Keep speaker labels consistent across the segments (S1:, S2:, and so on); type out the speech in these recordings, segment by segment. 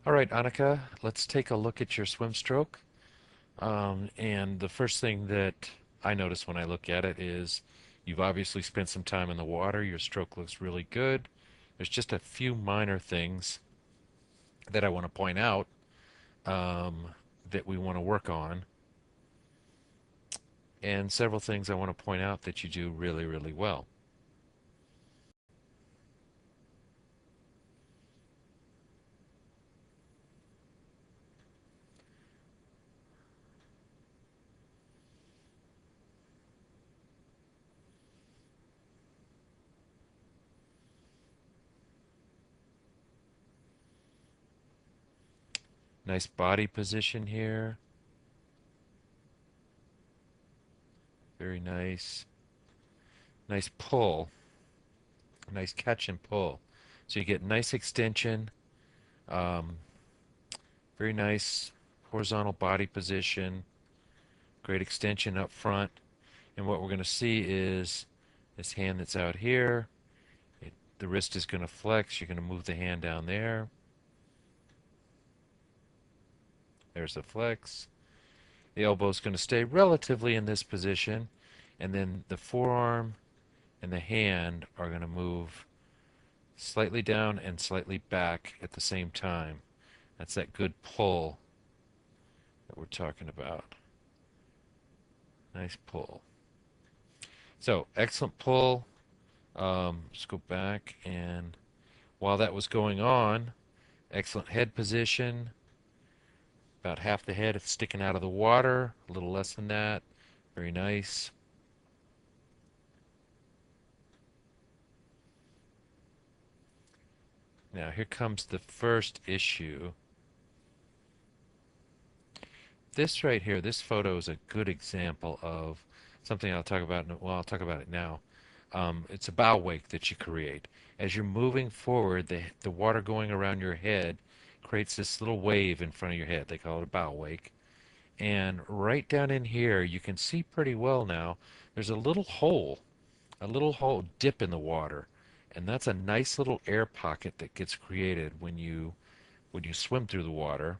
S1: All right, Annika, let's take a look at your swim stroke. And the first thing that I notice when I look at it is you've obviously spent some time in the water. Your stroke looks really good. There's just a few minor things that I want to point out um, that we want to work on, and several things I want to point out that you do really, really well. Nice body position here. Very nice. Nice pull. Nice catch and pull. So you get nice extension. Um, Very nice horizontal body position, great extension up front. And what we're going to see is this hand that's out here, the wrist is going to flex. You're going to move the hand down there. There's the flex. The elbow is going to stay relatively in this position. And then the forearm and the hand are going to move slightly down and slightly back at the same time. That's that good pull that we're talking about. Nice pull. So, excellent pull. Let's go back, and while that was going on, excellent head position. About half the head sticking out of the water, a little less than that. Very nice. Now here comes the first issue. This right here, this photo is a good example of something I'll talk about. Well, I'll talk about it now. It's a bow wake that you create. As you're moving forward, the water going around your head creates this little wave in front of your head. They call it a bow wake. And right down in here, you can see pretty well now, there's a little hole dip in the water. And that's a nice little air pocket that gets created when you swim through the water.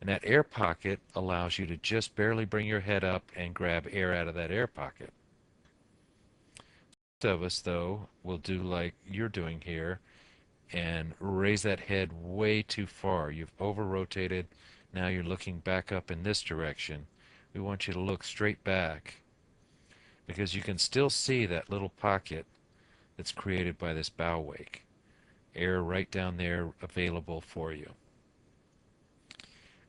S1: And that air pocket allows you to just barely bring your head up and grab air out of that air pocket. Most of us, though, will do like you're doing here and raise that head way too far. You've over rotated. Now you're looking back up in this direction. We want you to look straight back because you can still see that little pocket that's created by this bow wake. Air right down there available for you.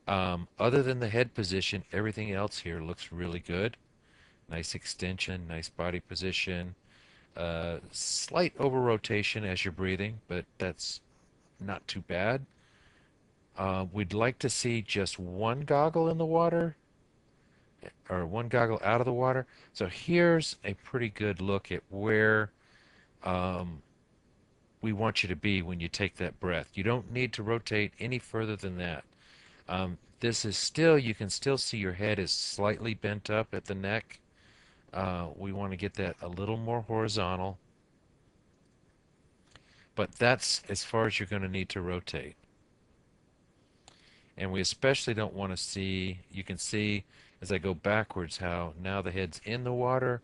S1: Other than the head position, everything else here looks really good. Nice extension, nice body position, slight over rotation as you're breathing, but that's not too bad. We'd like to see just one goggle in the water or one goggle out of the water. So here's a pretty good look at where um, we want you to be when you take that breath. You don't need to rotate any further than that. This is still, you can still see your head is slightly bent up at the neck. We want to get that a little more horizontal, but that's as far as you're going to need to rotate. And we especially don't want to see, you can see as I go backwards how now the head's in the water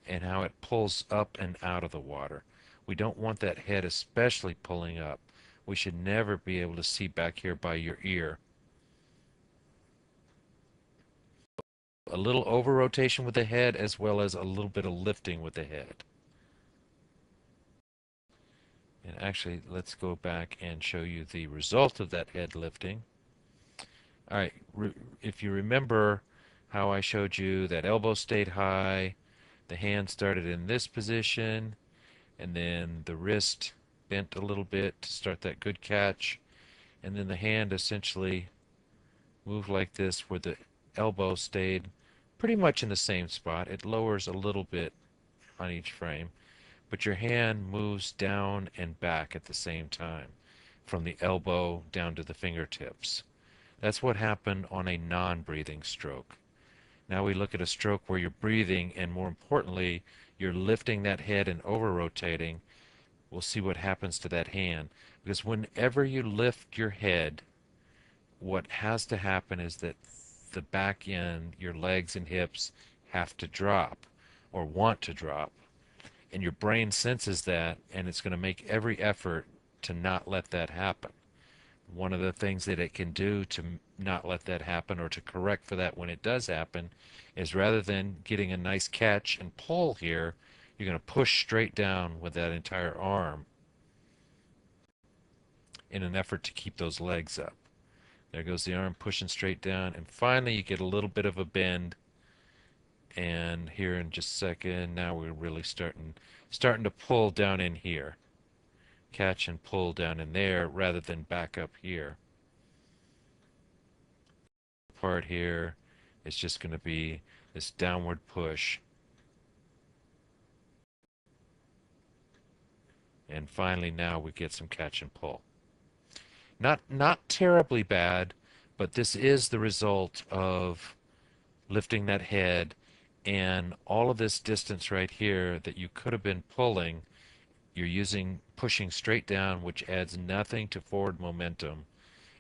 S1: and how it pulls up and out of the water. We don't want that head especially pulling up. We should never be able to see back here by your ear. A little over rotation with the head as well as a little bit of lifting with the head. And actually, let's go back and show you the result of that head lifting. All right, if you remember how I showed you that elbow stayed high, the hand started in this position, and then the wrist bent a little bit to start that good catch, and then the hand essentially moved like this where the elbow stayed pretty much in the same spot. It lowers a little bit on each frame, but your hand moves down and back at the same time from the elbow down to the fingertips. That's what happened on a non-breathing stroke. Now we look at a stroke where you're breathing and more importantly, you're lifting that head and over rotating. We'll see what happens to that hand. Because whenever you lift your head, what has to happen is that the back end, your legs and hips, have to drop or want to drop. And your brain senses that, and it's going to make every effort to not let that happen. One of the things that it can do to not let that happen or to correct for that when it does happen is rather than getting a nice catch and pull here, you're going to push straight down with that entire arm in an effort to keep those legs up. There goes the arm pushing straight down, and finally you get a little bit of a bend. And here in just a second, now we're really starting to pull down in here, catch and pull down in there rather than back up here. Part here is just going to be this downward push, and finally now we get some catch and pull. Not terribly bad, but this is the result of lifting that head, and all of this distance right here that you could have been pulling, you're using pushing straight down, which adds nothing to forward momentum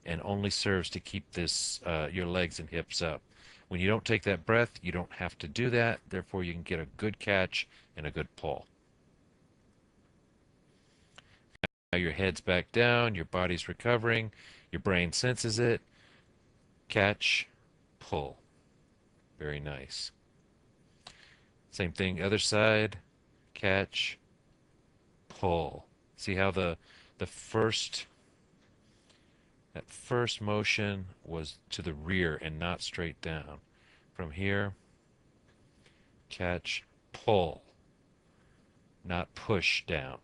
S1: and only serves to keep this your legs and hips up. When you don't take that breath, you don't have to do that. Therefore, you can get a good catch and a good pull. Now your head's back down, your body's recovering, your brain senses it. Catch, pull. Very nice. Same thing, other side. Catch, pull. See how the first that first motion was to the rear and not straight down. From here, catch, pull, not push down.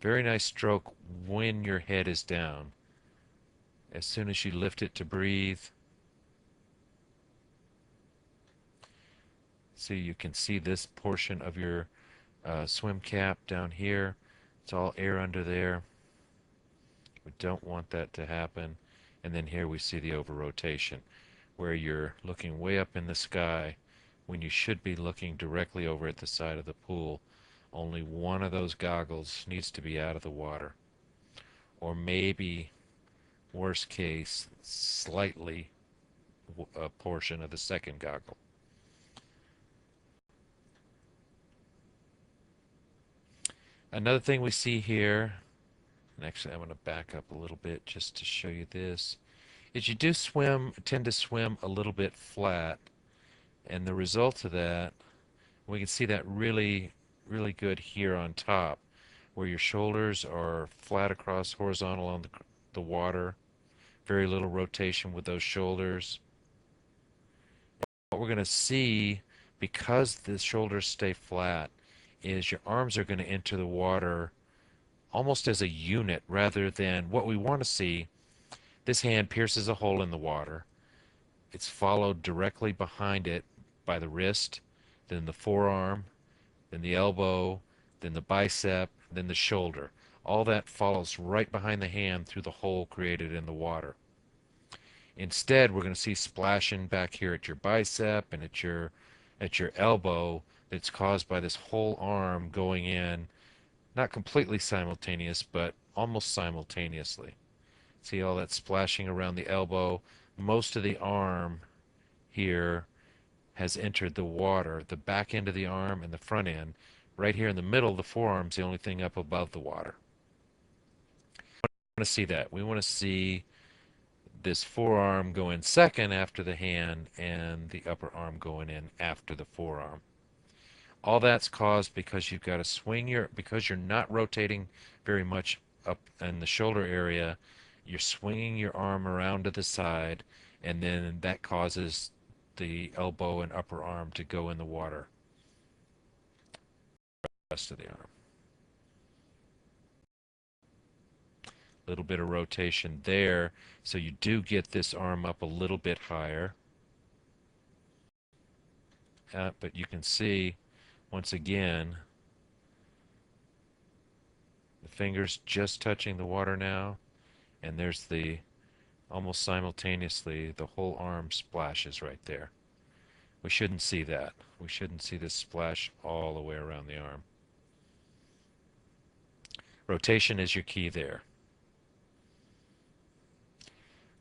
S1: Very nice stroke when your head is down. As soon as you lift it to breathe, see, you can see this portion of your swim cap down here. It's all air under there. We don't want that to happen. And then here we see the over rotation, where you're looking way up in the sky when you should be looking directly over at the side of the pool. Only one of those goggles needs to be out of the water. Or maybe, worst case, slightly a portion of the second goggle. Another thing we see here, and actually I'm going to back up a little bit just to show you this, is you do tend to swim a little bit flat, and the result of that, we can see that really, really good here on top, where your shoulders are flat across, horizontal on the water, very little rotation with those shoulders. What we're going to see, because the shoulders stay flat, is your arms are going to enter the water almost as a unit rather than what we want to see. This hand pierces a hole in the water. It's followed directly behind it by the wrist, then the forearm, then the elbow, then the bicep, then the shoulder. All that follows right behind the hand through the hole created in the water. Instead, we're going to see splashing back here at your bicep and at your elbow that's caused by this whole arm going in, not completely simultaneous, but almost simultaneously. See all that splashing around the elbow? Most of the arm here has entered the water, the back end of the arm and the front end. Right here in the middle, the forearm's the only thing up above the water. We want to see that. We want to see this forearm go in second after the hand and the upper arm going in after the forearm. All that's caused because you've got to because you're not rotating very much up in the shoulder area, you're swinging your arm around to the side, and then that causes the elbow and upper arm to go in the water. The rest of the arm. A little bit of rotation there, so you do get this arm up a little bit higher. But you can see, once again, the fingers just touching the water now, and there's the almost simultaneously the whole arm splashes right there. We shouldn't see that. We shouldn't see this splash all the way around the arm. Rotation is your key there.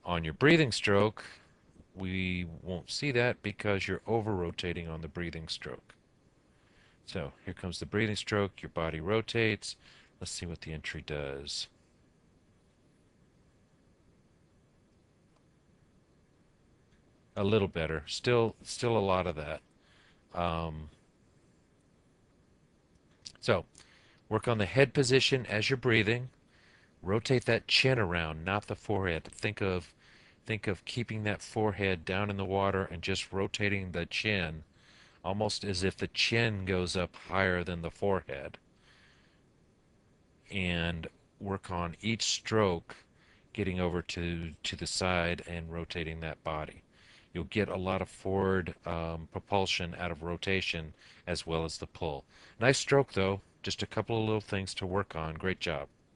S1: On your breathing stroke, we won't see that because you're over-rotating on the breathing stroke. So here comes the breathing stroke. Your body rotates. Let's see what the entry does. A little better. Still a lot of that. Um, so work on the head position as you're breathing. Rotate that chin around, not the forehead. Think of keeping that forehead down in the water and just rotating the chin, almost as if the chin goes up higher than the forehead. And work on each stroke getting over to the side and rotating that body. You'll get a lot of forward propulsion out of rotation as well as the pull. Nice stroke though. Just a couple of little things to work on. Great job.